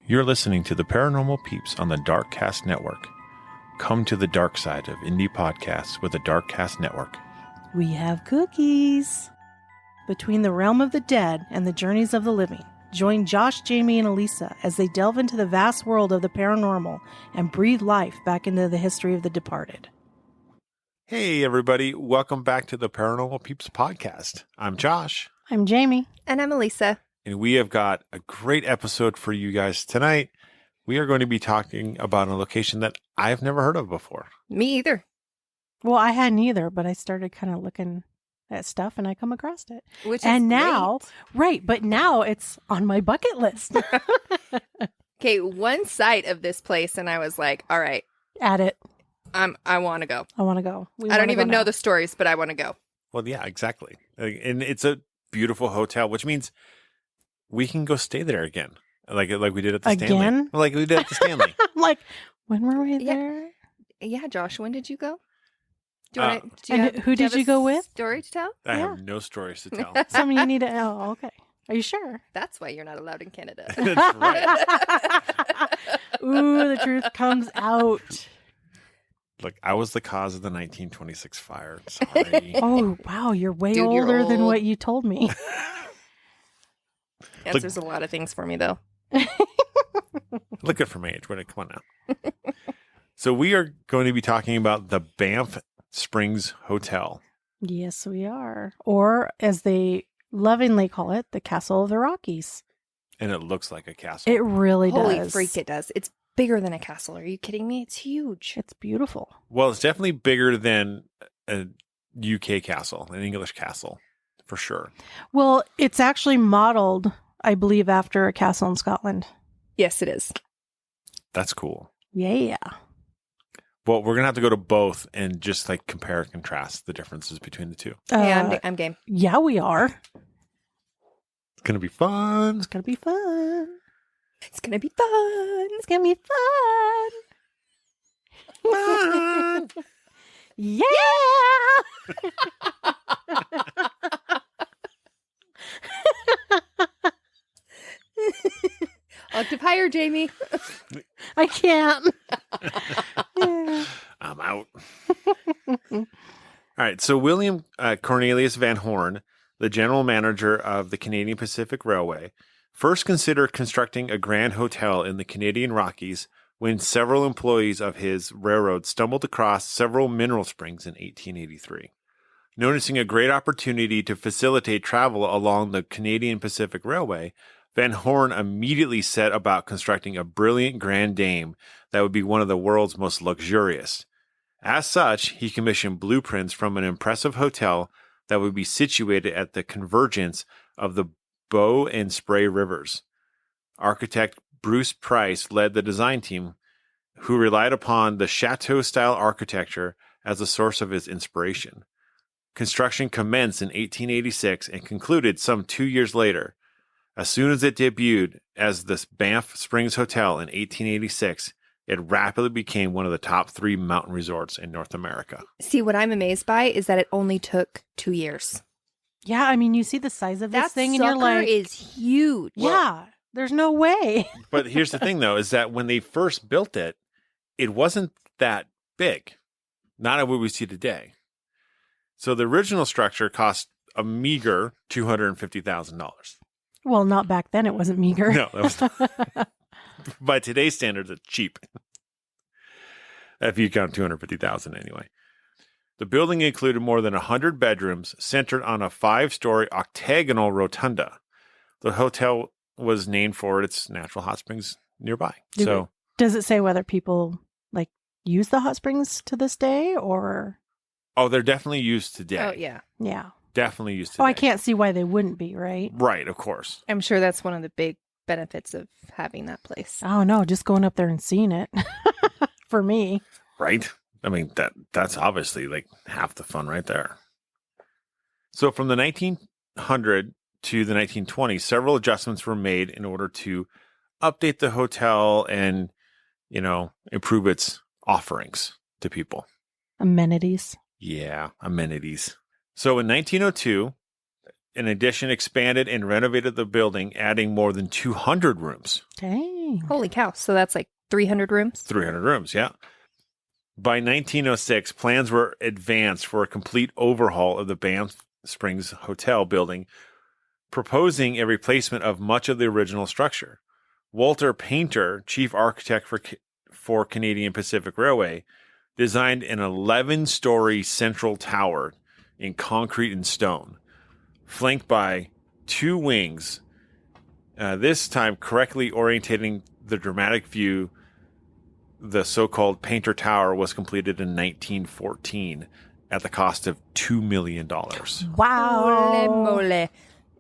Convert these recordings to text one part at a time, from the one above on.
You're listening to the Paranormal Peeps on the Darkcast Network. Come to the dark side of indie podcasts with the Darkcast Network. We have cookies. Between the realm of the dead and the journeys of the living, join Josh, Jamie, and Elisa as they delve into the vast world of the paranormal and breathe life back into the history of the departed. Hey, everybody. Welcome back to the Paranormal Peeps podcast. I'm Josh. I'm Jamie. And I'm Elisa. And we have got a great episode for you guys tonight. We are going to be talking about a location that I've never heard of before. Me either. Well, I hadn't either, but I started kind of looking at stuff and I come across it. Which is and now, great. right, but now it's on my bucket list. Okay, one sight of this place and I was like, all right, Add it. I want to go. I want to go. I don't even know the stories, but I want to go. Well, yeah, exactly. And it's a beautiful hotel, which means we can go stay there again. Like we did at the Stanley. Again? Like we did at the Stanley. I'm like, when were we Yeah. there? Yeah, Josh, when did you go? Do you want to? and who did you go with? Story to tell? I Yeah. have no stories to tell. Something you need to. Oh, okay. Are you sure? That's why you're not allowed in Canada. That's right. Ooh, the truth comes out. Look, I was the cause of the 1926 fire. Sorry. Oh, wow. You're way Dude, you're older than old. what you told me. Answers a lot of things for me, though. Look good for my age. Come on now. So we are going to be talking about the Banff Springs Hotel. Yes, we are. Or, as they lovingly call it, the Castle of the Rockies. And it looks like a castle. It really Holy does. freak, it does. It's bigger than a castle. Are you kidding me? It's huge. It's beautiful. Well, it's definitely bigger than a UK castle, an English castle, for sure. Well, it's actually modeled, I believe, after a castle in Scotland. Yes, it is. That's cool. Yeah. Well, we're going to have to go to both and just like compare and contrast the differences between the two. Yeah, I'm game. Yeah, we are. It's going to be fun. It's going to be fun. It's going to be fun. It's going to be fun. Fun. Yeah. Octave higher, Jamie. I can't. I'm out. All right. So William Cornelius Van Horn, the general manager of the Canadian Pacific Railway, first considered constructing a grand hotel in the Canadian Rockies when several employees of his railroad stumbled across several mineral springs in 1883. Noticing a great opportunity to facilitate travel along the Canadian Pacific Railway, Van Horn immediately set about constructing a brilliant Grand Dame that would be one of the world's most luxurious. As such, he commissioned blueprints from an impressive hotel that would be situated at the convergence of the Bow and Spray Rivers. Architect Bruce Price led the design team, who relied upon the chateau-style architecture as a source of his inspiration. Construction commenced in 1886 and concluded some 2 years later. As soon as it debuted as the Banff Springs Hotel in 1886, it rapidly became one of the top 3 mountain resorts in North America. See, what I'm amazed by is that it only took 2 years. Yeah, I mean, you see the size of this That thing and you're sucker like, is huge. yeah, there's no way. But here's the thing, though, is that when they first built it, it wasn't that big. Not what we see today. So the original structure cost a meager $250,000. Well, not back then. It wasn't meager. No, that was by today's standards, it's cheap. If you count 250,000 anyway. The building included more than 100 bedrooms centered on a 5-story octagonal rotunda. The hotel was named for its natural hot springs nearby. Does it say whether people like use the hot springs to this day or? Oh, they're definitely used today. Oh, yeah. Yeah. Definitely used today. Oh, I can't see why they wouldn't be, right? Right, of course. I'm sure that's one of the big benefits of having that place. Oh, no, just going up there and seeing it for me. Right? I mean, that's obviously like half the fun right there. So from the 1900 to the 1920s, several adjustments were made in order to update the hotel and, improve its offerings to people. Amenities. Yeah, amenities. So in 1902, In addition, expanded and renovated the building, adding more than 200 rooms. Dang. Holy cow. So that's like 300 rooms? 300 rooms, yeah. By 1906, plans were advanced for a complete overhaul of the Banff Springs Hotel building, proposing a replacement of much of the original structure. Walter Painter, chief architect for Canadian Pacific Railway, designed an 11-story central tower in concrete and stone, flanked by 2 wings, this time correctly orientating the dramatic view. The so-called Painter Tower was completed in 1914 at the cost of $2 million. Wow. Holy moly.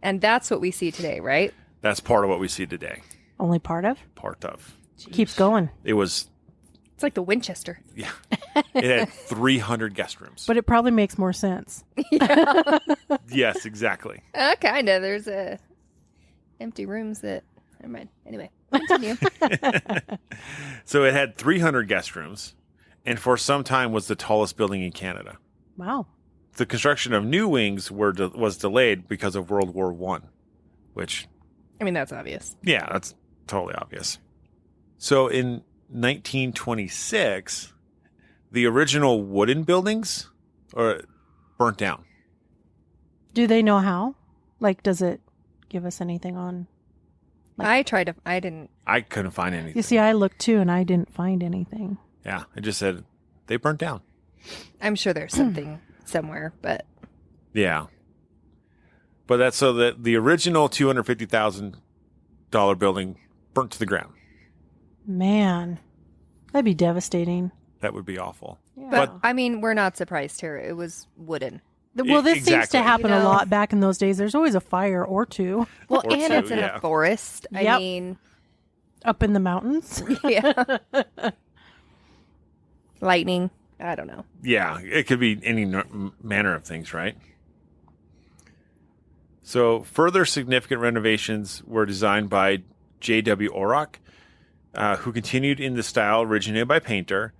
And that's what we see today, right? That's part of what we see today. Only part of? Part of. Keeps going. It's like the Winchester. Yeah. It had 300 guest rooms. But it probably makes more sense. Yeah. Yes, exactly. Kind of. There's empty rooms that... Never mind. Anyway, continue. So it had 300 guest rooms, and for some time was the tallest building in Canada. Wow. The construction of new wings was delayed because of World War I, which... I mean, that's obvious. Yeah, that's totally obvious. So in 1926, the original wooden buildings burnt down. Do they know how? Like, does it give us anything on? I tried to... I didn't... I couldn't find anything. You see, I looked too, and I didn't find anything. Yeah, it just said they burnt down. I'm sure there's something somewhere, but... Yeah. But that's so that the original $250,000 building burnt to the ground. Man, that'd be devastating. That would be awful. Yeah. But, I mean, we're not surprised here. It was wooden. Well, this seems Exactly. to happen You know? a lot back in those days. There's always a fire or two Well, Or and two, it's in yeah. a forest. I Yep. mean, up in the mountains. yeah. Lightning. I don't know. Yeah, it could be any manner of things, right? So further significant renovations were designed by J.W. Orrock, who continued in the style originated by Painter,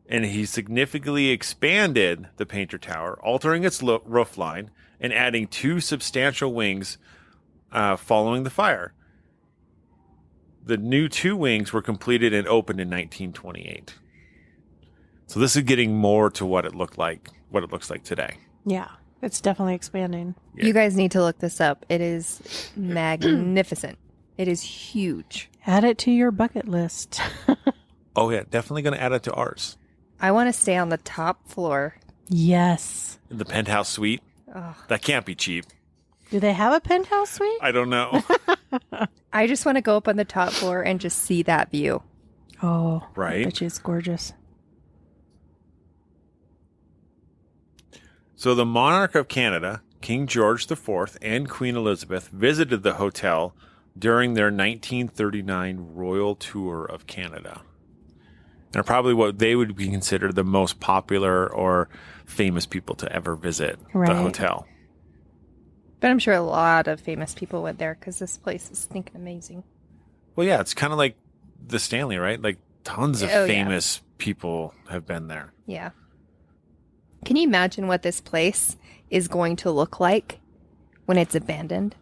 and he significantly expanded the Painter Tower, altering its roof line and adding 2 substantial wings following the fire. The new 2 wings were completed and opened in 1928. So this is getting more to what it looks like today. Yeah, it's definitely expanding. Yeah. You guys need to look this up. It is magnificent. It is huge. Add it to your bucket list. Oh yeah, definitely going to add it to ours. I want to stay on the top floor. Yes. The penthouse suite. Ugh. That can't be cheap. Do they have a penthouse suite? I don't know. I just want to go up on the top floor and just see that view. Oh, Right. I bet you it's gorgeous. So the monarch of Canada, King George IV, and Queen Elizabeth visited the hotel during their 1939 royal tour of Canada. They're probably what they would be considered the most popular or famous people to ever visit Right. the hotel. But I'm sure a lot of famous people went there because this place is stinking amazing. Well, yeah, it's kind of like the Stanley, right? Like tons of Oh, yeah. famous people have been there. Yeah. Can you imagine what this place is going to look like when it's abandoned?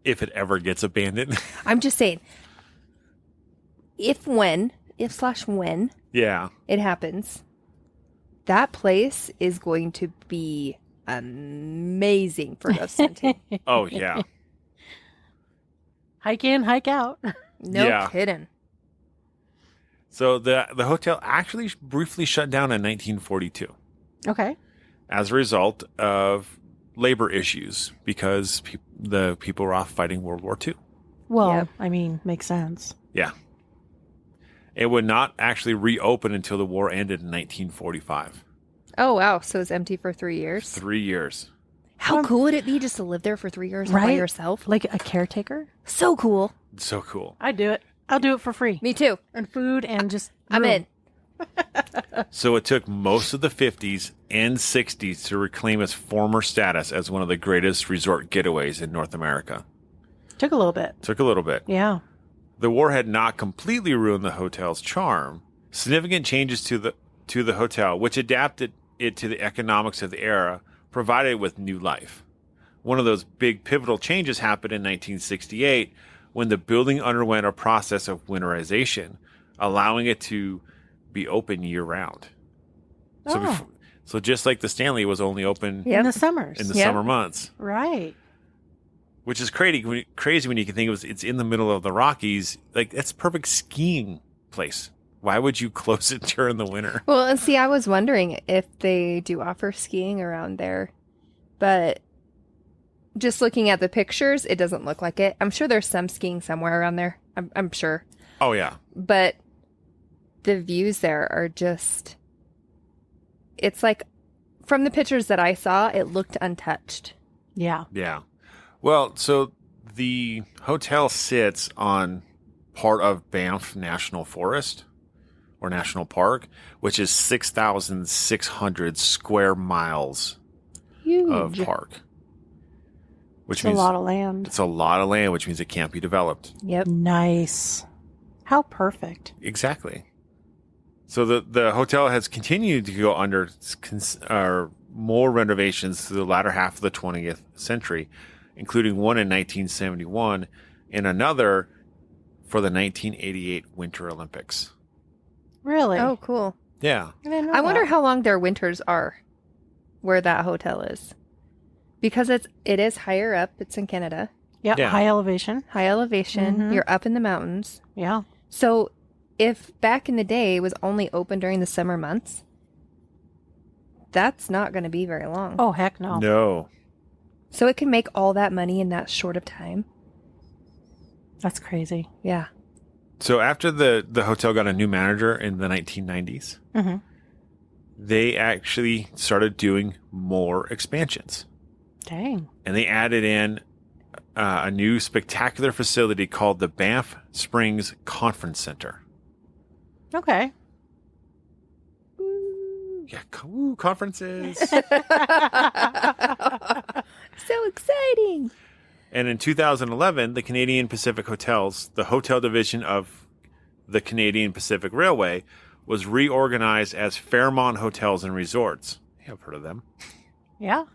If it ever gets abandoned. I'm just saying, when Yeah. it happens, that place is going to be amazing for ghost hunting. Oh, yeah. Hike in, hike out. No Yeah. kidding. So the hotel actually briefly shut down in 1942 Okay. as a result of labor issues because the people were off fighting World War II. Well, Yep. I mean, makes sense. Yeah. It would not actually reopen until the war ended in 1945. Oh, wow. So it's empty for 3 years? 3 years. How cool would it be just to live there for 3 years all by Right? yourself? Like a caretaker? So cool. So cool. I'd do it. I'll do it for free. Me too. And food and just I'm room. in. So it took most of the 50s and 60s to reclaim its former status as one of the greatest resort getaways in North America. Took a little bit. Took a little bit. Yeah. The war had not completely ruined the hotel's charm. Significant changes to the hotel, which adapted it to the economics of the era, provided it with new life. One of those big pivotal changes happened in 1968 when the building underwent a process of winterization, allowing it to be open year-round. Oh. So just like the Stanley was only open Yep. In the summers. in the Yep. summer months, Right. which is crazy when you can think it's in the middle of the Rockies. Like, that's a perfect skiing place. Why would you close it during the winter? Well, and see, I was wondering if they do offer skiing around there, but just looking at the pictures, it doesn't look like it. I'm sure there's some skiing somewhere around there. I'm sure. Oh, yeah. But the views there are just, it's like, from the pictures that I saw, it looked untouched. Yeah. Yeah. Well, so the hotel sits on part of Banff National Forest or National Park, which is 6,600 square miles Huge. of park. Which It's a means lot of land. it's a lot of land, which means it can't be developed. Yep. Nice. How perfect. Exactly. So the hotel has continued to go under more renovations through the latter half of the 20th century, including one in 1971 and another for the 1988 Winter Olympics. Really? Oh, cool. Yeah. I didn't know I wonder that. how long their winters are where that hotel is. Because it is higher up. It's in Canada. Yeah, Yeah. high elevation. High elevation. Mhm. You're up in the mountains. Yeah. So if back in the day it was only open during the summer months, that's not going to be very long. Oh, heck no. No. So it can make all that money in that short of time. That's crazy. Yeah. So after the hotel got a new manager in the 1990s, Mm-hmm. they actually started doing more expansions. Dang. And they added in a new spectacular facility called the Banff Springs Conference Center. Okay. Yeah, conferences. So exciting. And in 2011, the Canadian Pacific Hotels, the hotel division of the Canadian Pacific Railway, was reorganized as Fairmont Hotels and Resorts. Yeah, I've heard of them. Yeah.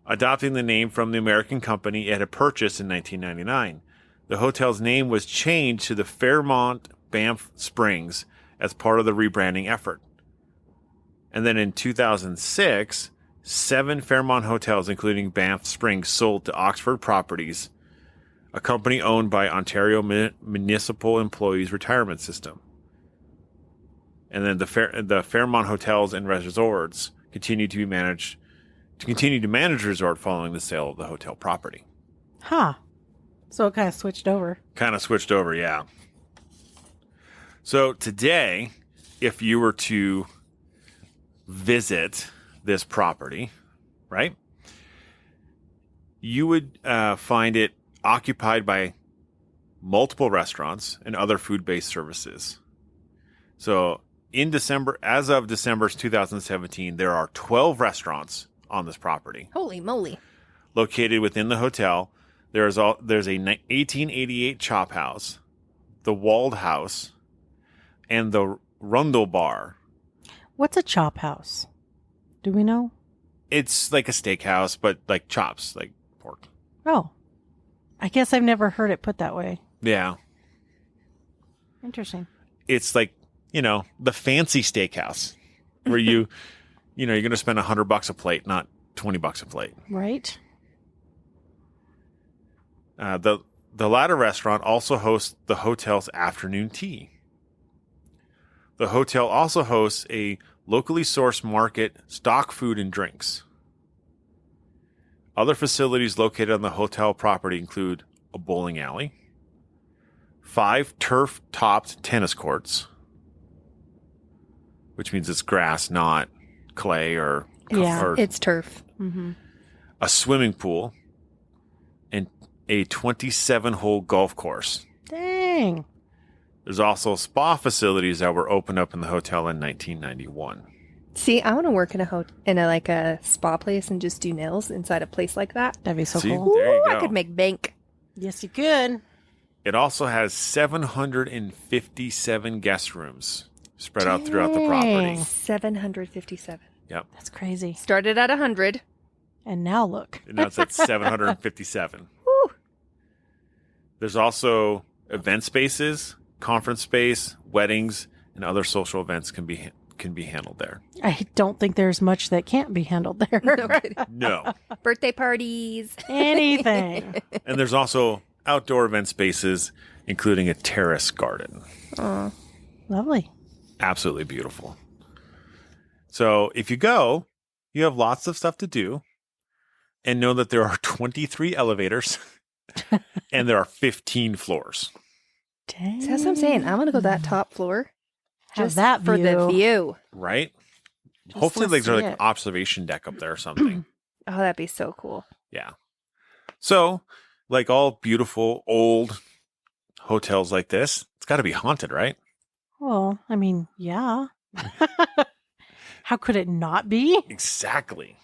Adopting the name from the American company it had purchased in 1999. The hotel's name was changed to the Fairmont Banff Springs as part of the rebranding effort. And then in 2006, 7 Fairmont hotels, including Banff Springs, sold to Oxford Properties, a company owned by Ontario Municipal Employees Retirement System. And then the Fairmont Hotels and Resorts continue to manage the resort following the sale of the hotel property. Huh. So it kind of switched over. Kind of switched over, yeah. So today, if you were to visit this property, right, you would find it occupied by multiple restaurants and other food-based services. So as of December 2017, there are 12 restaurants on this property. Holy moly. Located within the hotel, there's a 1888 chop house, the Walled House, and the Rundle Bar. What's a chop house? Do we know? It's like a steakhouse, but like chops, like pork. Oh. I guess I've never heard it put that way. Yeah. Interesting. It's like, the fancy steakhouse where you're going to spend $100 a plate, not $20 a plate. Right? The latter restaurant also hosts the hotel's afternoon tea. The hotel also hosts a locally sourced market, stock food, and drinks. Other facilities located on the hotel property include a bowling alley, 5 turf-topped tennis courts, which means it's grass, not clay or It's turf. Mm-hmm. a swimming pool, and a 27-hole golf course. Dang. There's also spa facilities that were opened up in the hotel in 1991. See, I want to work in a spa place and just do nails inside a place like that. That'd be so See? cool. There you Ooh, I go. could make bank. Yes, you could. It also has 757 guest rooms spread out throughout the property. Dang. 757. Yep. That's crazy. Started at 100. And now look. And now it's at 757. Woo. There's also event spaces, conference space, weddings, and other social events can be handled there. I don't think there's much that can't be handled there. No kidding. No. Birthday parties. Anything. And there's also outdoor event spaces, including a terrace garden. Oh. Lovely. Absolutely beautiful. So if you go, you have lots of stuff to do. And know that there are 23 elevators and there are 15 floors. Dang. That's what I'm saying. I'm going to go that top floor. Have Just that for the view. view. Right? Just Hopefully to there's see like an it. observation deck up there or something. Oh, that'd be so cool. Yeah. So, like all beautiful old hotels like this, it's got to be haunted, right? Well, I mean, yeah. How could it not be? Exactly.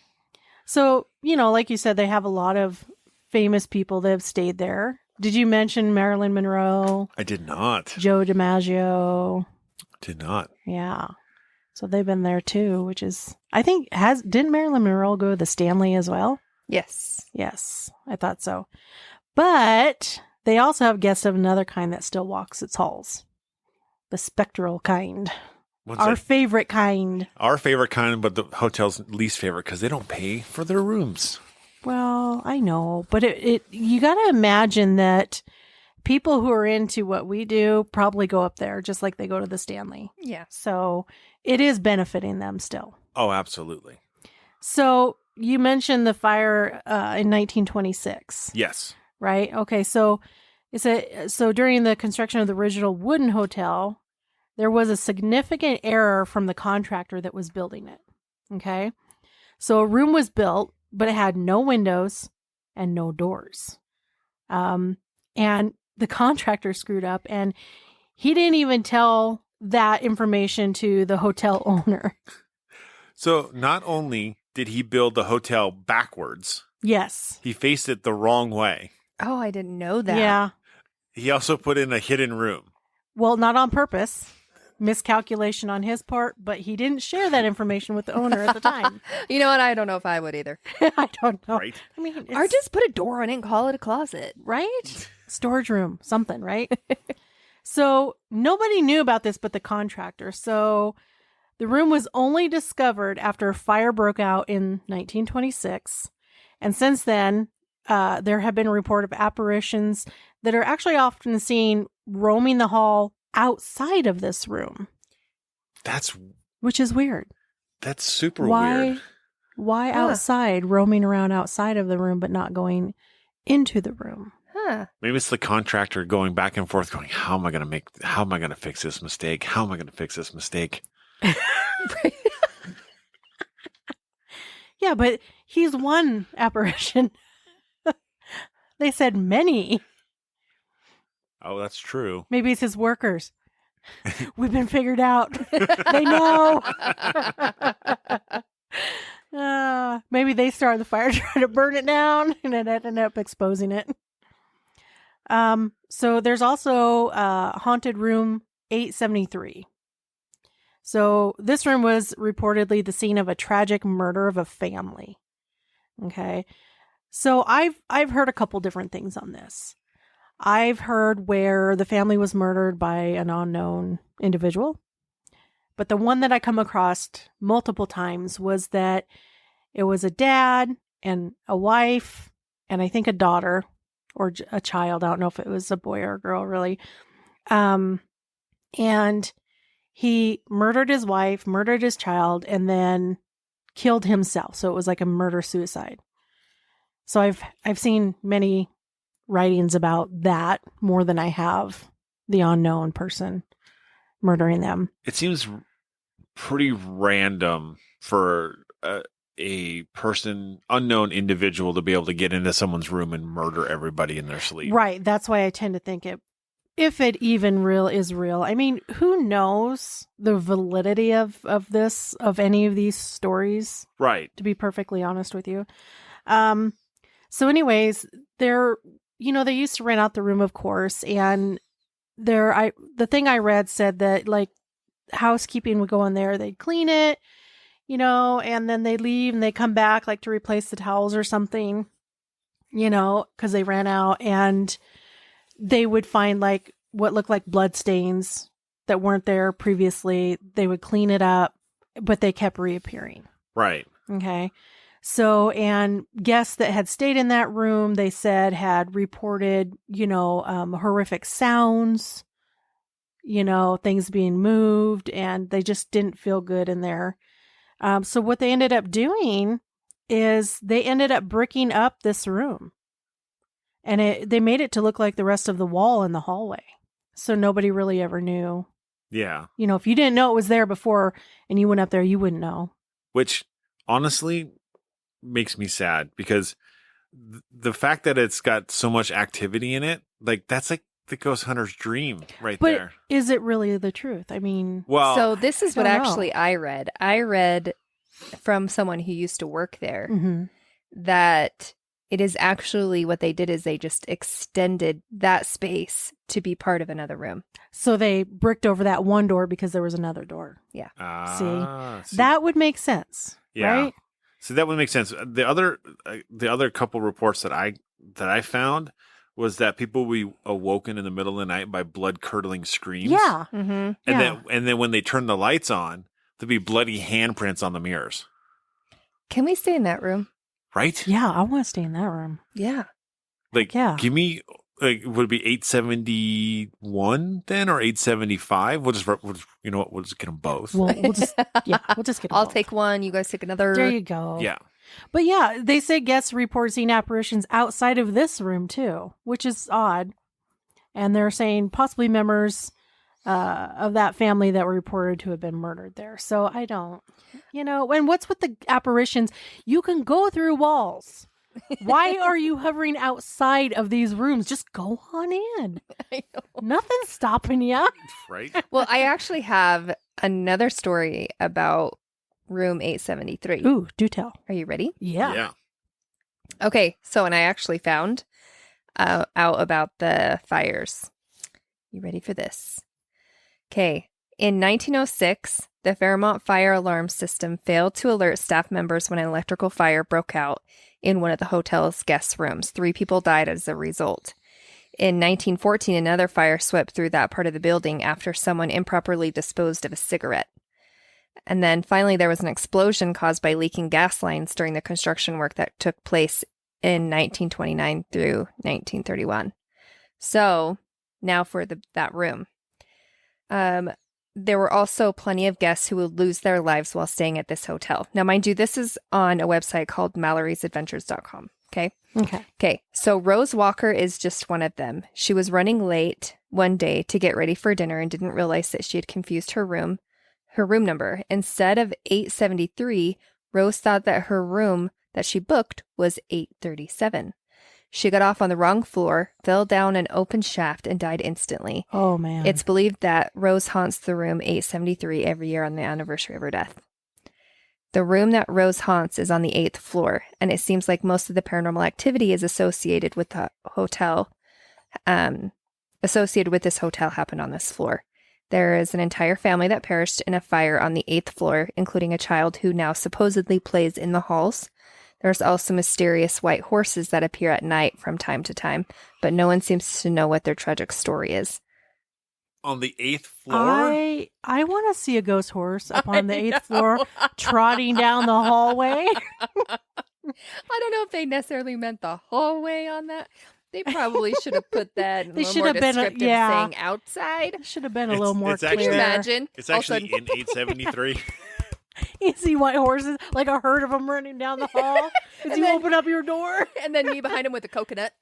So, like you said, they have a lot of famous people that have stayed there. Did you mention Marilyn Monroe, I did not. Joe DiMaggio? Did not. Yeah. So they've been there too, which is, I think, didn't Marilyn Monroe go to the Stanley as well? Yes. Yes, I thought so. But they also have guests of another kind that still walks its halls. The spectral kind. What's Our that? favorite kind. Our favorite kind, but the hotel's least favorite because they don't pay for their rooms. Well, I know, but you got to imagine that people who are into what we do probably go up there just like they go to the Stanley. Yeah. So it is benefiting them still. Oh, absolutely. So you mentioned the fire in 1926, Yes. right? Okay, so so during the construction of the original wooden hotel, there was a significant error from the contractor that was building it. Okay, so a room was built, but it had no windows and no doors. And the contractor screwed up, and he didn't even tell that information to the hotel owner. So not only did he build the hotel backwards, Yes. he faced it the wrong way. Oh, I didn't know that. Yeah. He also put in a hidden room. Well, not on purpose. Miscalculation on his part, but he didn't share that information with the owner at the time. You know what? I don't know if I would either. I don't know. Right. I mean, Or just put a door on it and call it a closet. right? Storage room, something, right? So nobody knew about this but the contractor. So the room was only discovered after a fire broke out in 1926. And since then, there have been a report of apparitions that are actually often seen roaming the hall outside of this room, which is weird. That's super weird. Why Huh. outside, roaming around outside of the room, but not going into the room? Huh. Maybe it's the contractor going back and forth going, how am I going to fix this mistake? How am I going to fix this mistake? Yeah, but he's one apparition. They said many. Oh, that's true. Maybe it's his workers. We've been figured out. They know. Maybe they started the fire trying to burn it down and it ended up exposing it. So there's also haunted room 873. So this room was reportedly the scene of a tragic murder of a family. Okay. So I've heard a couple different things on this. I've heard where the family was murdered by an unknown individual. But the one that I come across multiple times was that it was a dad and a wife and I think a daughter or a child. I don't know if it was a boy or a girl really. And he murdered his wife, murdered his child, and then killed himself. So it was like a murder-suicide. So I've seen many writings about that more than I have the unknown person murdering them. It seems pretty random for a person, unknown individual, to be able to get into someone's room and murder everybody in their sleep. Right. That's why I tend to think if it even is real. I mean, who knows the validity of any of these stories, Right. to be perfectly honest with you. So anyways, they used to rent out the room, of course, and the thing I read said that like housekeeping would go in there, they'd clean it, and then they leave and they come back like to replace the towels or something, because they ran out, and they would find like what looked like blood stains that weren't there previously. They would clean it up, but they kept reappearing. Right. Okay. So, and guests that had stayed in that room, they said had reported, horrific sounds, things being moved, and they just didn't feel good in there. So what they ended up doing is they ended up bricking up this room, and they made it to look like the rest of the wall in the hallway. So nobody really ever knew. Yeah. If you didn't know it was there before and you went up there, you wouldn't know. Which honestly makes me sad, because the fact that it's got so much activity in it, like that's like the ghost hunter's dream right there. But is it really the truth? I mean, Well, So this is what don't know. actually I read. I read from someone who used to work there mhm. that it is actually what they did is they just extended that space to be part of another room. So they bricked over that one door because there was another door. see, That would make sense, yeah. right? So that would make sense. The other couple reports that I found was that people were awoken in the middle of the night by blood curdling screams. Yeah. Mm-hmm. And then when they turn the lights on, there'd be bloody handprints on the mirrors. Can we stay in that room? Right? Yeah, I want to stay in that room. Yeah. Like, Yeah. give me, like, would it be 871 then, or 875? We'll just get them both. We'll just get I'll both. take one. You guys take another. There you go. Yeah. But yeah, they say guests report seeing apparitions outside of this room too, which is odd. And they're saying possibly members of that family that were reported to have been murdered there. So I don't, and what's with the apparitions? You can go through walls. Why are you hovering outside of these rooms? Just go on in. I know. Nothing's stopping you. Right? Well, I actually have another story about room 873. Ooh, do tell. Are you ready? Yeah. Okay, so and I actually found out about the fires. You ready for this? Okay, in 1906, the Fairmont fire alarm system failed to alert staff members when an electrical fire broke out in one of the hotel's guest rooms. 3 people died as a result. In 1914, another fire swept through that part of the building after someone improperly disposed of a cigarette. And then finally, there was an explosion caused by leaking gas lines during the construction work that took place in 1929 through 1931. So now for that room. There were also plenty of guests who would lose their lives while staying at this hotel. Now, mind you, this is on a website called Mallory'sAdventures.com. Okay. Okay. So Rose Walker is just one of them. She was running late one day to get ready for dinner and didn't realize that she had confused her room number. Instead of 873, Rose thought that her room that she booked was 837. She got off on the wrong floor, fell down an open shaft, and died instantly. Oh, man. It's believed that Rose haunts the room 873 every year on the anniversary of her death. The room that Rose haunts is on the 8th floor, and it seems like most of the paranormal activity is associated with the hotel. Associated with this hotel happened on this floor. There is an entire family that perished in a fire on the 8th floor, including a child who now supposedly plays in the halls. There's also mysterious white horses that appear at night from time to time, but no one seems to know what their tragic story is. On the 8th floor? I want to see a ghost horse up on the 8th floor trotting down the hallway. I don't know if they necessarily meant the hallway on that. They probably should have put that in a little more descriptive saying outside. Should have been a little more clear. Can you imagine? It's actually in 873. You see white horses, like a herd of them running down the hall as you open up your door. And then me behind him with a coconut.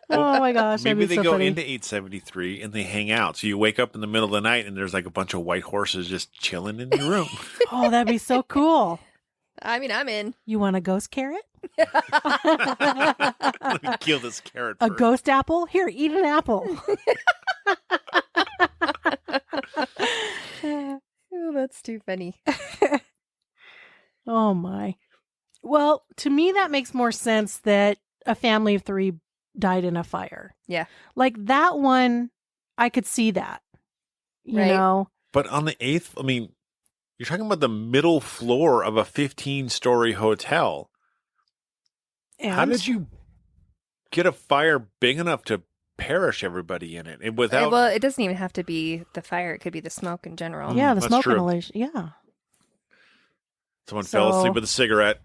Oh my gosh. Maybe they so go funny. into 873 and they hang out. So you wake up in the middle of the night and there's like a bunch of white horses just chilling in your room. Oh, that'd be so cool. I mean, I'm in. You want a ghost carrot? Let me kill this carrot A first. ghost apple? Here, eat an apple. Oh, that's too funny. Oh my. Well, to me, that makes more sense that a family of 3 died in a fire. Yeah. Like that one, I could see that. you Right. know. But on the 8th, I mean, you're talking about the middle floor of a 15-story hotel. How And did you get a fire big enough to perish everybody in it? And without, Well, it doesn't even have to be the fire. It could be the smoke in general. yeah, the That's smoke true. inhalation. Yeah. someone fell So- asleep with a cigarette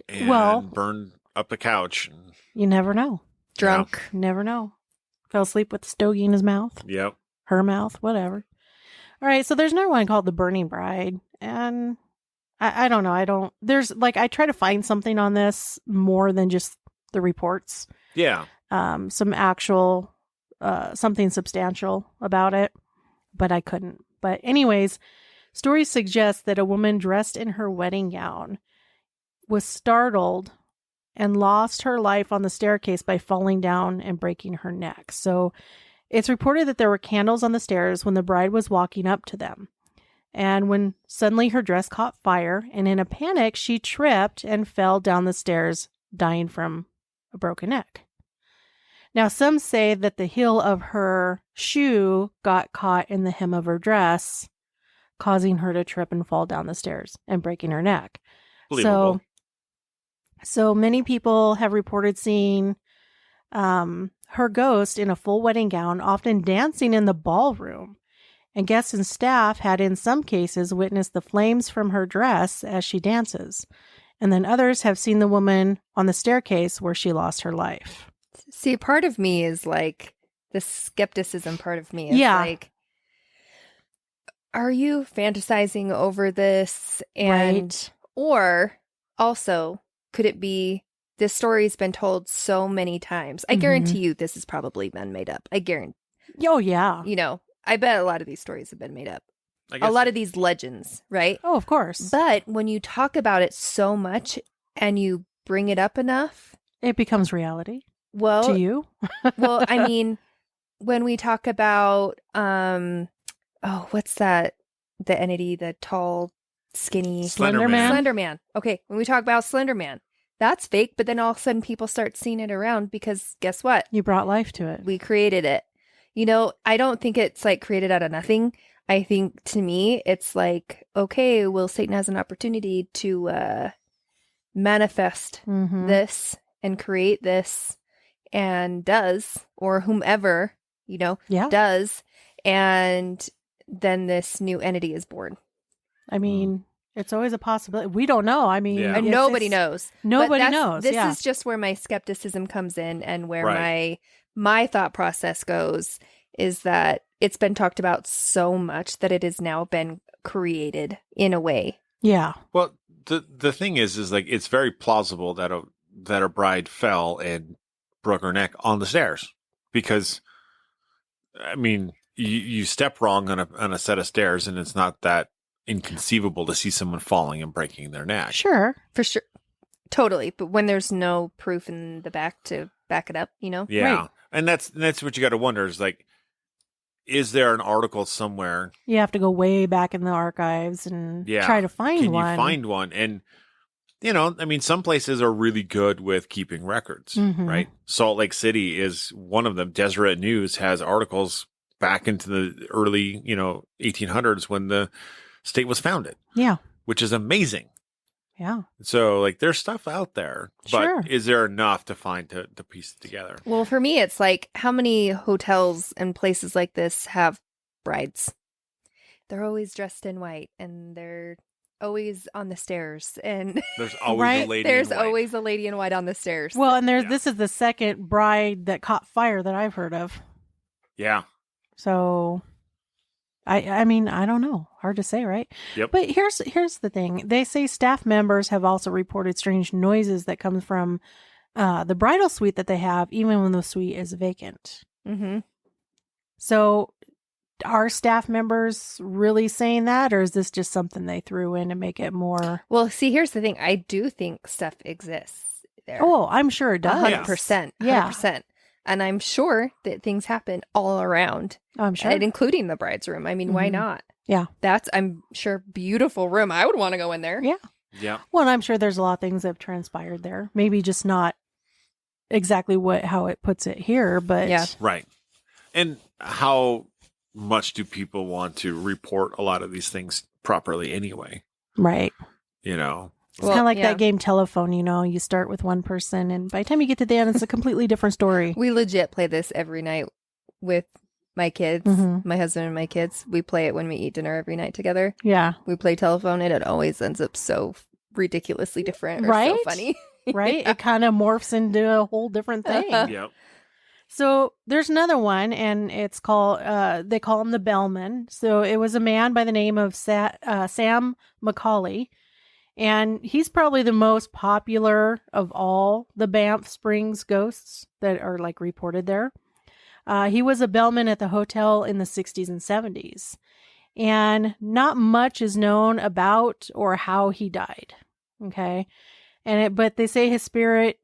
and Well- burned up the couch. You never know. Drunk. Never know. Fell asleep with the stogie in his mouth, Yep. her mouth, whatever. All right, so there's another one called The Burning Bride. And I don't know. There's like, I try to find something on this more than just the reports. Yeah. Some actual, something substantial about it, but I couldn't. But anyways, stories suggest that a woman dressed in her wedding gown was startled and lost her life on the staircase by falling down and breaking her neck. So it's reported that there were candles on the stairs when the bride was walking up to them. And when suddenly her dress caught fire, and in a panic, she tripped and fell down the stairs, dying from a broken neck. Now, some say that the heel of her shoe got caught in the hem of her dress, causing her to trip and fall down the stairs and breaking her neck. Believable. So many people have reported seeing her ghost in a full wedding gown, often dancing in the ballroom. And guests and staff had, in some cases, witnessed the flames from her dress as she dances. And then others have seen the woman on the staircase where she lost her life. See, part of me is like, the skepticism part of me is Yeah. like, are you fantasizing over this? And Right. or also, could it be this story's been told so many times? I Mhm. guarantee you this has probably been made up. I guarantee, Oh, yeah. I bet a lot of these stories have been made up. I A guess- lot of these legends, right? Oh, of course. But when you talk about it so much and you bring it up enough, It becomes reality well, to you. well, I mean, when we talk about what's that? The entity, the tall, skinny Slender Man. Slender Man. Okay, when we talk about Slender Man, that's fake, but then all of a sudden people start seeing it around because guess what? You brought life to it. We created it. I don't think it's like created out of nothing. I think to me, it's like, okay, well, Satan has an opportunity to manifest Mhm. this and create this and does, or whomever, Yeah. does. And then this new entity is born. I mean, it's always a possibility. We don't know. I mean, Yeah. And it's- nobody it's- knows. Nobody But knows. This yeah. is just where my skepticism comes in, and where Right. my thought process goes is that it's been talked about so much that it has now been created in a way. Yeah. Well, the thing is like it's very plausible that a bride fell and broke her neck on the stairs, because I mean you step wrong on a set of stairs and it's not that inconceivable to see someone falling and breaking their neck. Sure. For sure. Totally. But when there's no proof in the back to back it up, Yeah, Right. and that's what you got to wonder is like, is there an article somewhere? You have to go way back in the archives and Yeah. try to find Can one. you find one? And I mean, some places are really good with keeping records, Mhm. right? Salt Lake City is one of them. Deseret News has articles back into the early, 1800s when the state was founded, Yeah. which is amazing. Yeah. So, like, there's stuff out there, but Sure. is there enough to find to piece it together? Well, for me, it's like, how many hotels and places like this have brides? They're always dressed in white, and they're always on the stairs, and There's always Right? a lady. there's in white. always a lady in white on the stairs. Well, and Yeah. this is the second bride that caught fire that I've heard of. Yeah. So I mean, I don't know. Hard to say, right? Yep. But here's the thing. They say staff members have also reported strange noises that come from the bridal suite that they have, even when the suite is vacant. Mm-hmm. So are staff members really saying that, or is this just something they threw in to make it more? Well, see, here's the thing. I do think stuff exists there. Oh, I'm sure it does. 100%. 100%. Yeah. And I'm sure that things happen all around, I'm sure. and including the bride's room. I mean, why Mhm. not? Yeah. That's, I'm sure, beautiful room. I would want to go in there. Yeah. Yeah. Well, and I'm sure there's a lot of things that have transpired there. Maybe just not exactly how it puts it here, but Yeah. Right. And how much do people want to report a lot of these things properly anyway? Right. You know? It's kind of like that game Telephone, you know, you start with one person and by the time you get to the end, it's a completely different story. We legit play this every night with my kids, my husband and my kids. We play it when we eat dinner every night together. Yeah. We play Telephone and it always ends up so ridiculously different or right? so funny. Right? It kind of morphs into a whole different thing. Yep. So there's another one, and it's called, they call him the Bellman. So it was a man by the name of Sam Macaulay, and he's probably the most popular of all the Banff Springs ghosts that are like reported there. He was a bellman at the hotel in the 60s and 70s, and not much is known about or how he died. Okay. But they say his spirit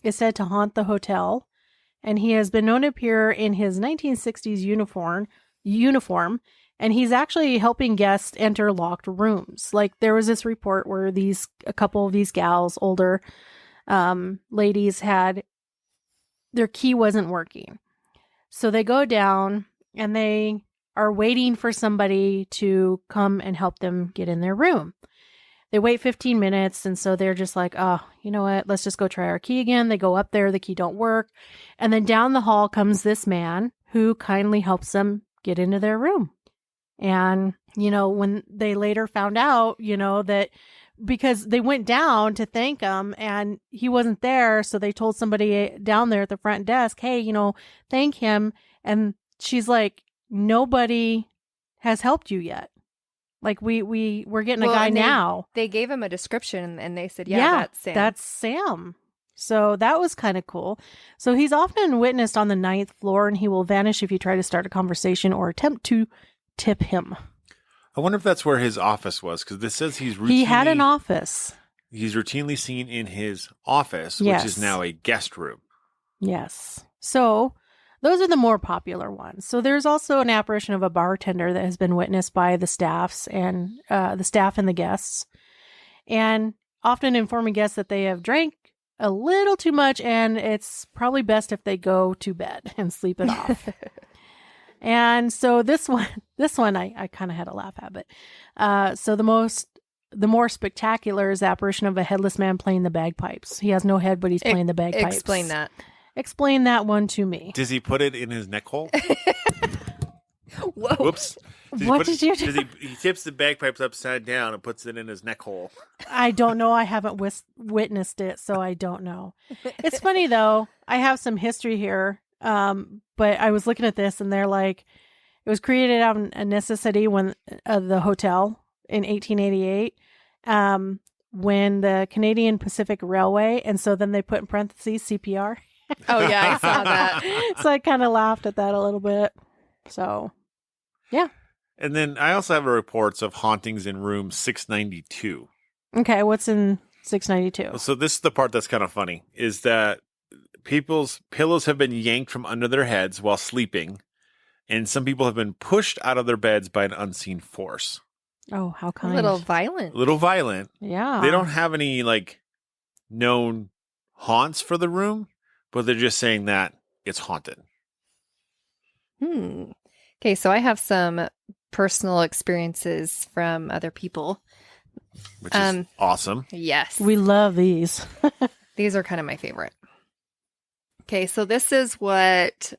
is said to haunt the hotel, and he has been known to appear in his 1960s uniform, and he's actually helping guests enter locked rooms. Like there was this report where a couple of these gals, older ladies, had their key wasn't working. So they go down and they are waiting for somebody to come and help them get in their room. They wait 15 minutes, and so they're just like, oh, you know what? Let's just go try our key again. They go up there. The key don't work. And then down the hall comes this man who kindly helps them get into their room. And, you know, when they later found out, you know, that because they went down to thank him and he wasn't there, so they told somebody down there at the front desk, hey, you know, thank him. And she's like, nobody has helped you yet. Like we're getting a guy now. They gave him a description and they said, yeah, that's Sam. That's Sam. So that was kind of cool. So he's often witnessed on the 9th floor, and he will vanish if you try to start a conversation or attempt to tip him. I wonder if that's where his office was, because this says he had an office. He's routinely seen in his office, which is now a guest room. Yes. So those are the more popular ones. So there's also an apparition of a bartender that has been witnessed by the staff and the guests, and often informing guests that they have drank a little too much, and it's probably best if they go to bed and sleep it off. And so this one I kind of had a laugh at, but so the more spectacular is the apparition of a headless man playing the bagpipes. He has no head, but he's playing the bagpipes. Explain that. Explain that one to me. Does he put it in his neck hole? Whoa. Whoops. What did you do? He tips the bagpipes upside down and puts it in his neck hole. I don't know. I haven't witnessed it, so I don't know. It's funny, though. I have some history here, but I was looking at this, and they're like, it was created out of a necessity when the hotel in 1888, when the Canadian Pacific Railway, and so then they put in parentheses CPR. Oh, yeah, I saw that. So I kind of laughed at that a little bit. So, yeah. And then I also have reports of hauntings in room 692. Okay, what's in 692? So this is the part that's kind of funny, is that people's pillows have been yanked from under their heads while sleeping, and some people have been pushed out of their beds by an unseen force. Oh, how kind. A little violent. A little violent. Yeah. They don't have any, like, known haunts for the room, but they're just saying that it's haunted. Okay, so I have some personal experiences from other people. Which is awesome. Yes. We love these. These are kind of my favorite. Okay, so this is what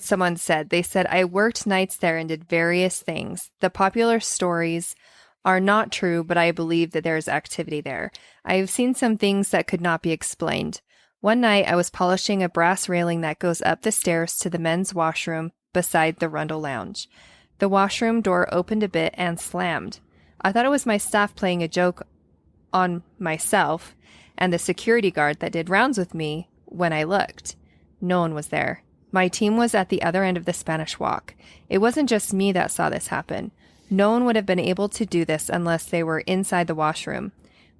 someone said. They said, I worked nights there and did various things. The popular stories are not true, but I believe that there is activity there. I have seen some things that could not be explained. One night, I was polishing a brass railing that goes up the stairs to the men's washroom beside the Rundle Lounge. The washroom door opened a bit and slammed. I thought it was my staff playing a joke on myself and the security guard that did rounds with me when I looked. No one was there. My team was at the other end of the Spanish Walk. It wasn't just me that saw this happen. No one would have been able to do this unless they were inside the washroom.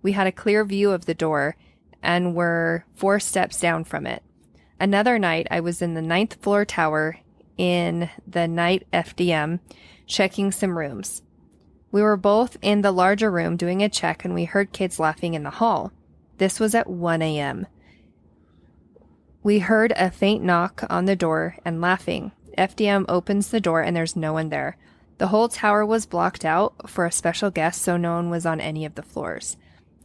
We had a clear view of the door and were 4 steps down from it. Another night, I was in the 9th floor tower in the night FDM, checking some rooms. We were both in the larger room doing a check, and we heard kids laughing in the hall. This was at 1 a.m. We heard a faint knock on the door and laughing. FDM opens the door and there's no one there. The whole tower was blocked out for a special guest, so no one was on any of the floors.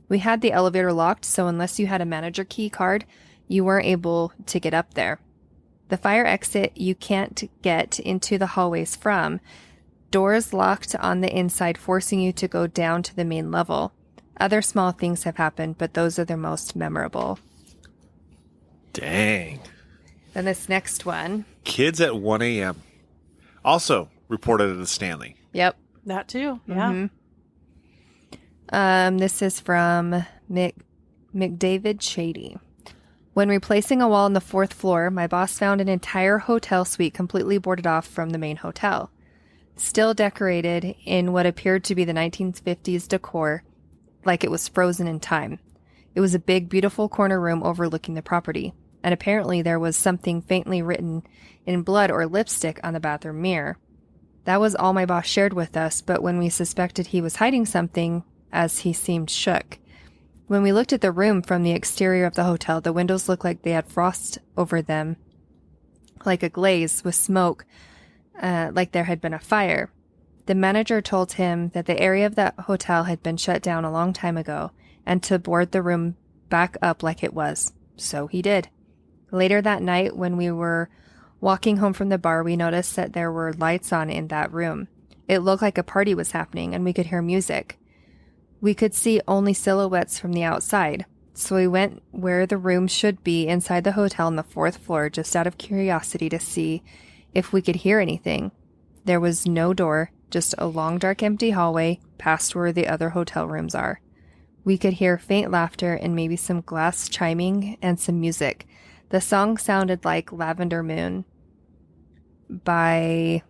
We had the elevator locked, so unless you had a manager key card, you weren't able to get up there. The fire exit you can't get into the hallways from. Doors locked on the inside, forcing you to go down to the main level. Other small things have happened, but those are the most memorable. Dang. Then this next one. Kids at 1 a.m. Also reported at the Stanley. Yep. That too. Yeah. This is from McDavid Shady. When replacing a wall on the 4th floor, my boss found an entire hotel suite completely boarded off from the main hotel. Still decorated in what appeared to be the 1950s decor, like it was frozen in time. It was a big, beautiful corner room overlooking the property, and apparently there was something faintly written in blood or lipstick on the bathroom mirror. That was all my boss shared with us, but when we suspected he was hiding something, as he seemed shook. When we looked at the room from the exterior of the hotel, the windows looked like they had frost over them, like a glaze with smoke, like there had been a fire. The manager told him that the area of that hotel had been shut down a long time ago and to board the room back up like it was. So he did. Later that night, when we were walking home from the bar, we noticed that there were lights on in that room. It looked like a party was happening, and we could hear music. We could see only silhouettes from the outside, so we went where the room should be inside the hotel on the 4th floor just out of curiosity to see if we could hear anything. There was no door, just a long, dark, empty hallway past where the other hotel rooms are. We could hear faint laughter and maybe some glass chiming and some music. The song sounded like Lavender Moon by,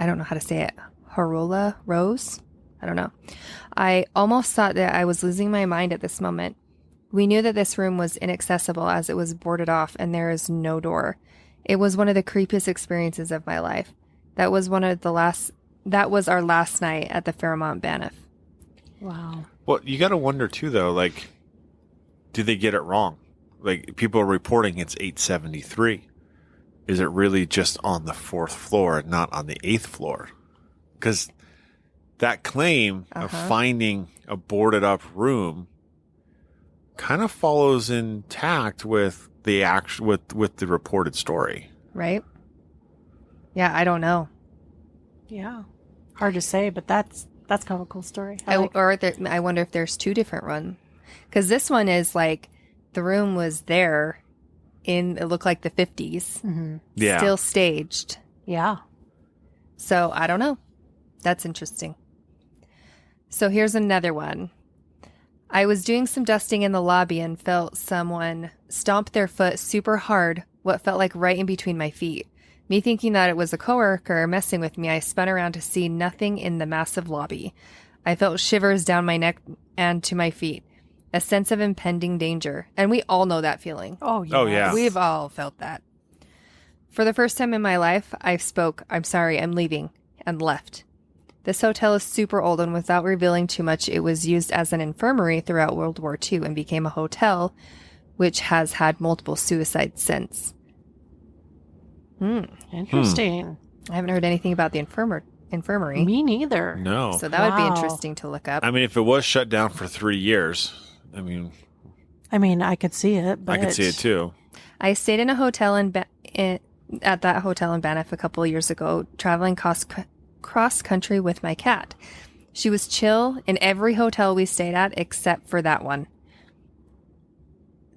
I don't know how to say it, Harola Rose? I don't know. I almost thought that I was losing my mind at this moment. We knew that this room was inaccessible as it was boarded off and there is no door. It was one of the creepiest experiences of my life. That was our last night at the Fairmont Banff. Wow. Well, you got to wonder too, though, like, do they get it wrong? Like, people are reporting it's 873. Is it really just on the 4th floor and not on the 8th floor? Because that claim of finding a boarded up room kind of follows intact with the with the reported story. Right? Yeah, I don't know. Yeah. Hard to say, but that's kind of a cool story. I wonder if there's two different ones. Because this one is like the room was there it looked like the 50s. Mm-hmm. Yeah. Still staged. Yeah. So I don't know. That's interesting. So here's another one. I was doing some dusting in the lobby and felt someone stomp their foot super hard, what felt like right in between my feet. Me thinking that it was a coworker messing with me, I spun around to see nothing in the massive lobby. I felt shivers down my neck and to my feet, a sense of impending danger. And we all know that feeling. Oh, yeah. Oh, yeah. We've all felt that. For the first time in my life, I spoke, "I'm sorry, I'm leaving," and left. This hotel is super old, and without revealing too much, it was used as an infirmary throughout World War II and became a hotel, which has had multiple suicides since. Interesting. I haven't heard anything about the infirmary. Me neither. No. So that would be Wow. interesting to look up. I mean, if it was shut down for 3 years, I mean, I could see it, but I could see it too. I stayed in a hotel at that hotel in Banff a couple of years ago, traveling cross country with my cat. She was chill in every hotel we stayed at except for that one.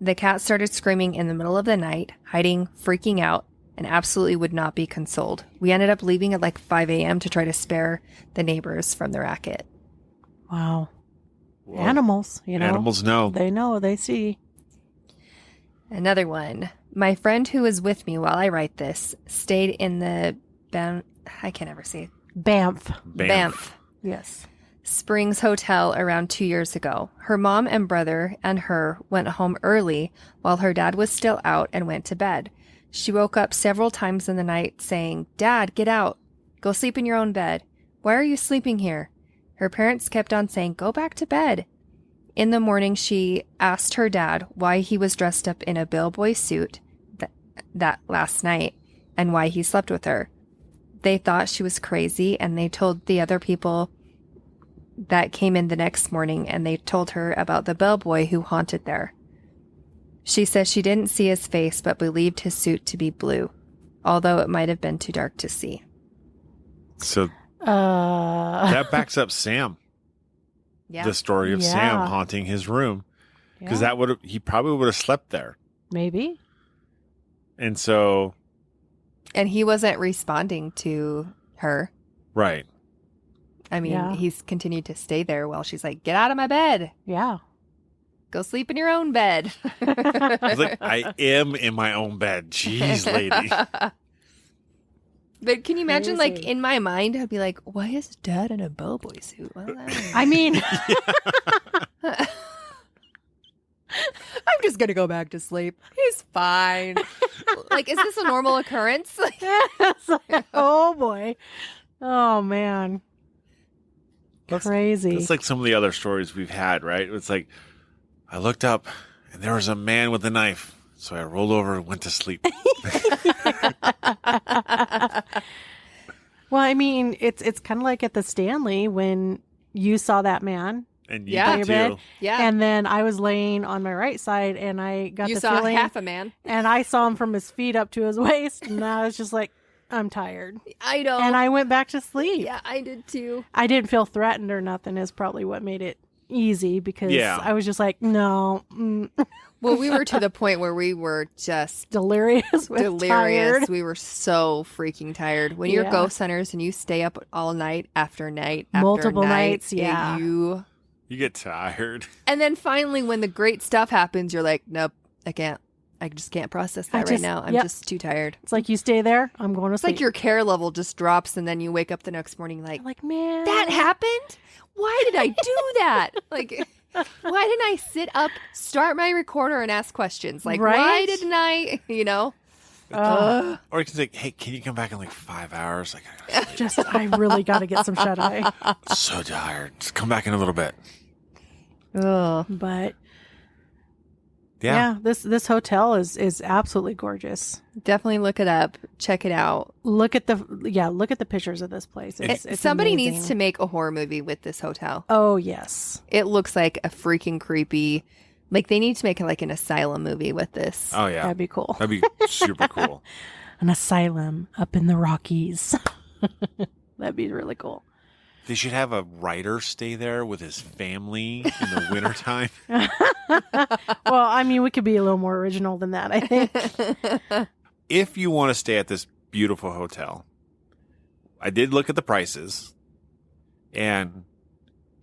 The cat started screaming in the middle of the night, hiding, freaking out, and absolutely would not be consoled. We ended up leaving at like 5 a.m. to try to spare the neighbors from the racket. Wow. Well, Animals, Animals know. They know, they see. Another one. My friend who was with me while I write this stayed in the I can't ever say it. Banff. Banff Yes. Springs Hotel around 2 years ago. Her mom and brother and her went home early while her dad was still out and went to bed. She woke up several times in the night saying, "Dad, get out. Go sleep in your own bed. Why are you sleeping here?" Her parents kept on saying, "Go back to bed." In the morning, she asked her dad why he was dressed up in a bellboy suit, that last night and why he slept with her. They thought she was crazy, and they told the other people that came in the next morning, and they told her about the bellboy who haunted there. She says she didn't see his face, but believed his suit to be blue, although it might have been too dark to see. So that backs up Sam. Yeah. The story of Sam haunting his room, because he probably would have slept there. Maybe. And so. And he wasn't responding to her. Right. I mean, he's continued to stay there while she's like, get out of my bed. Yeah. Go sleep in your own bed. I was like, I am in my own bed. Jeez, lady. But can you imagine, Crazy. like, in my mind, I'd be like, why is Dad in a bellboy suit? What does that mean? I mean, I'm just going to go back to sleep. He's fine. Like, is this a normal occurrence? it's like, oh boy. Oh man. Crazy. It's like some of the other stories we've had, right? It's like, I looked up and there was a man with a knife. So I rolled over and went to sleep. Well, I mean, it's kind of like at the Stanley when you saw that man. And you Yeah. did Bed. too. Yeah. And then I was laying on my right side and I got You the saw feeling half a man. and I saw him from his feet up to his waist and I was just like, I'm tired. I know. And I went back to sleep. Yeah, I did too. I didn't feel threatened or nothing is probably what made it easy because Yeah. I was just like, no, Well, we were to the point where we were just delirious with delirious. tired. We were so freaking tired. When you're Yeah. ghost hunters and you stay up all night after night after Multiple night, nights, yeah. You You get tired. and then finally, when the great stuff happens, you're like, nope, I can't. I just can't process that right now. I'm just too tired. It's like you stay there, I'm going to It's sleep. like your care level just drops, and then you wake up the next morning like, I'm like, man. that happened? Why did I do that? Like, why didn't I sit up, start my recorder, and ask questions? Like, why Right? didn't I, Or you can say, hey, can you come back in like 5 hours? Like, I gotta sleep. Just, I really got to get some shut eye. I'm so tired. Just come back in a little bit. Ugh. But Yeah. this hotel is absolutely gorgeous. Definitely look it up. Check it out. Look at the pictures of this place. It's Somebody amazing. needs to make a horror movie with this hotel. Oh yes. It looks like a freaking creepy. Like, they need to make like an asylum movie with this. Oh, yeah. That'd be cool. That'd be super cool. An asylum up in the Rockies. That'd be really cool. They should have a writer stay there with his family in the wintertime. Well, I mean, we could be a little more original than that, I think. If you want to stay at this beautiful hotel, I did look at the prices, and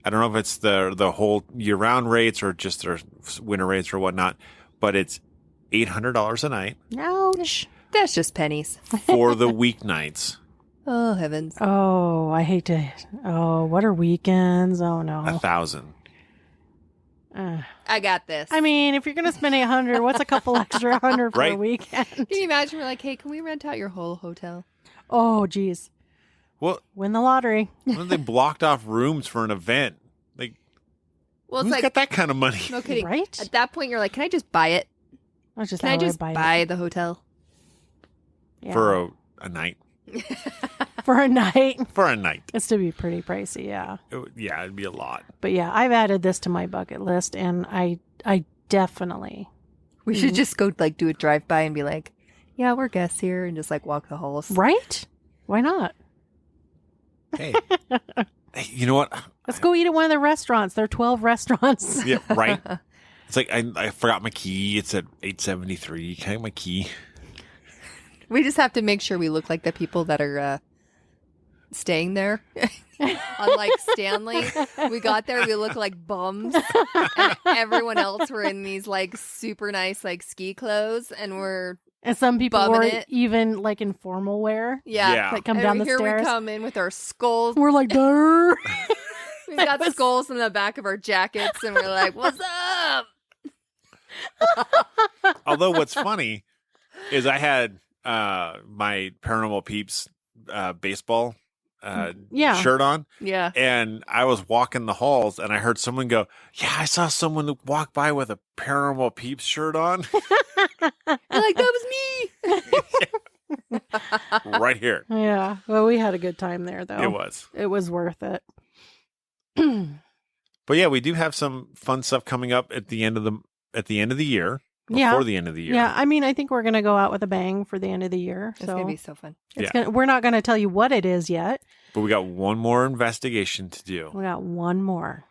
I don't know if it's the whole year-round rates or just their winter rates or whatnot, but it's $800 a night Ouch. That's just pennies. for the weeknights. Oh, heavens. Oh, I hate to. Oh, what are weekends? Oh no. 1,000. I got this. I mean, if you're gonna spend 800, what's a couple extra hundred for a Right. weekend? Can you imagine we're like, hey, can we rent out your whole hotel? Oh, geez. Well, Win the lottery. they blocked off rooms for an event. Like, Well, it's who's like, got that kind of money? no kidding. Right? At that point, you're like, can I just buy it? That's just Can how I just buy buy it. the hotel? Yeah. For a night? For a night. For a night. It's to be pretty pricey, yeah. Yeah, it'd be a lot. But yeah, I've added this to my bucket list, and I definitely. We should just go like do a drive by and be like, yeah, we're guests here, and just like walk the halls. Right? Why not? Hey, hey, you know what? Let's go eat at one of the restaurants. There are 12 restaurants. Yeah, right. It's like I forgot my key. It's at 873. Can I have my key? We just have to make sure we look like the people that are staying there. Unlike Stanley, we got there, we look like bums, and everyone else were in these like super nice like ski clothes, and we're And some people Bumming were it. even like in formal wear. Yeah. That come And down the here stairs. we come in with our skulls. We're like, Durr. We've got skulls in the back of our jackets, and we're like, "What's up?" Although what's funny is I had my Paranormal Peeps baseball Yeah. shirt on, Yeah, and I was walking the halls, and I heard someone go, "Yeah, I saw someone walk by with a Paranormal Peeps shirt on." you're like, that was me. right here. Yeah. Well, we had a good time there, though. It was. It was worth it. But yeah, we do have some fun stuff coming up at the end of the year. Yeah. Before the end of the year. Yeah. I mean, I think we're going to go out with a bang for the end of the year. It's going to be so fun. We're not going to tell you what it is yet. But we got one more investigation to do. We got one more.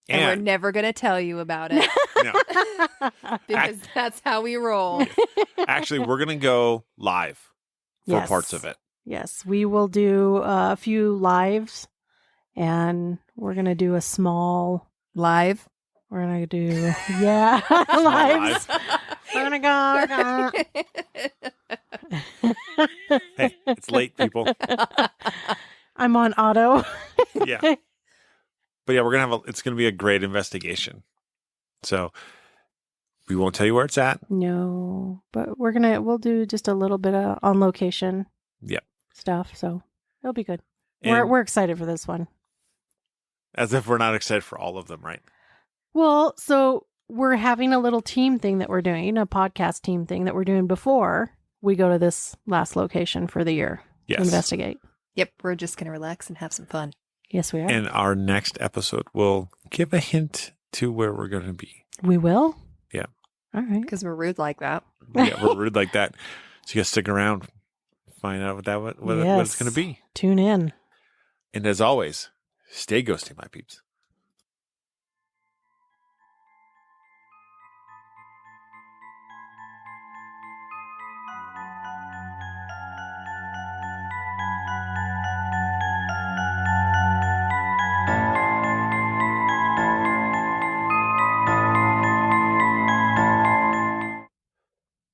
And we're never going to tell you about it. No. Because that's how we roll. Actually, we're going to go live for Yes. parts of it. Yes. We will do a few lives, and we're going to do a small Live. We're going to do, yeah, lives. We're going to go. Hey, it's late, people. I'm on auto. Yeah. But yeah, it's going to be a great investigation. So we won't tell you where it's at. No, but we'll do just a little bit of on location stuff. So it'll be good. And We're excited for this one. as if we're not excited for all of them, right? Well, so we're having a little team thing that we're doing, a podcast team thing that we're doing before we go to this last location for the year to investigate. Yep. We're just going to relax and have some fun. Yes, we are. And our next episode will give a hint to where we're going to be. We will? Yeah. All right. Because we're rude like that. Yeah, we're rude like that. So you got to stick around, find out what it's going to be. Tune in. And as always, stay ghosty, my peeps.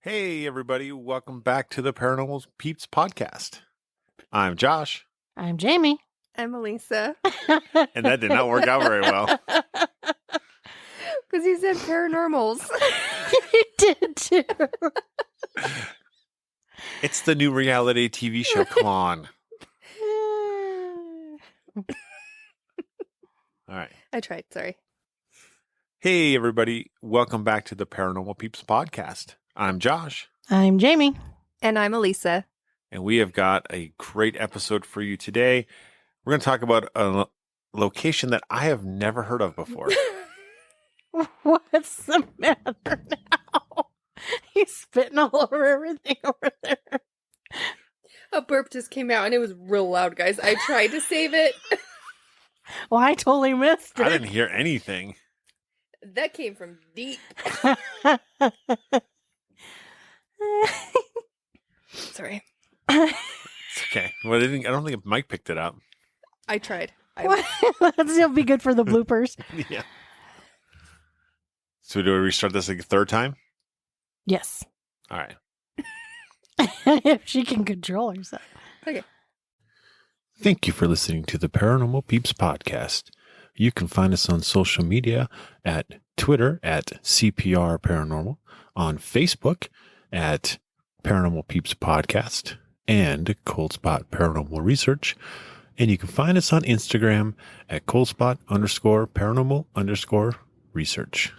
Hey, everybody. Welcome back to the Paranormal Peeps podcast. I'm Josh. I'm Jamie. I'm Elisa. And that did not work out very well. Because you said paranormals. You did too. It's the new reality TV show. Come on. All right. I tried. Sorry. Hey, everybody. Welcome back to the Paranormal Peeps podcast. I'm Josh. I'm Jamie. And I'm Elisa. And we have got a great episode for you today. We're going to talk about a location that I have never heard of before. What's the matter now? He's spitting all over everything over there. A burp just came out and it was real loud, guys. I tried to save it. Well, I totally missed it. I didn't hear anything. That came from deep. Sorry. It's okay. Well, I don't think Mike picked it up. I tried. That'll be good for the bloopers. Yeah. So do we restart this like a third time? Yes. All right. If she can control herself. Okay. Thank you for listening to the Paranormal Peeps podcast. You can find us on social media at Twitter at CPR Paranormal, on Facebook at Paranormal Peeps Podcast and Cold Spot Paranormal Research. And you can find us on Instagram at coldspot_paranormal_research.